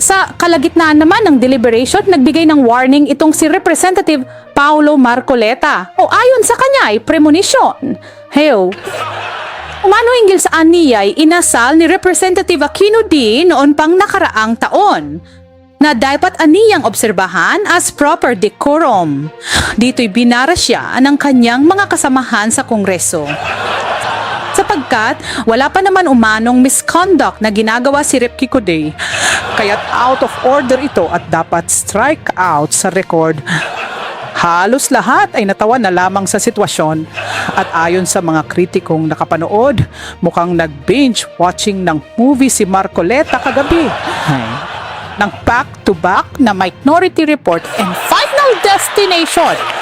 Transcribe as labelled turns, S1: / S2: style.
S1: Sa kalagitnaan naman ng deliberation, nagbigay ng warning itong si Representative Paulo Marcoleta. O ayon sa kanya ay premonition. Heyo. Umano hinggil sa aniyay, inasal ni Representative Aquino D noon pang nakaraang taon na dapat aniyang obserbahan as proper decorum. Dito'y binara siya ng kanyang mga kasamahan sa Kongreso. Sapagkat wala pa naman umanong misconduct na ginagawa si Rep. Kiko Day, kaya't out of order ito at dapat strike out sa record. Halos lahat ay natawa na lamang sa sitwasyon at ayon sa mga kritikong nakapanood, mukhang nag-binge watching ng movie si Marcoleta kagabi. Ng back-to-back na Minority Report and Final Destination.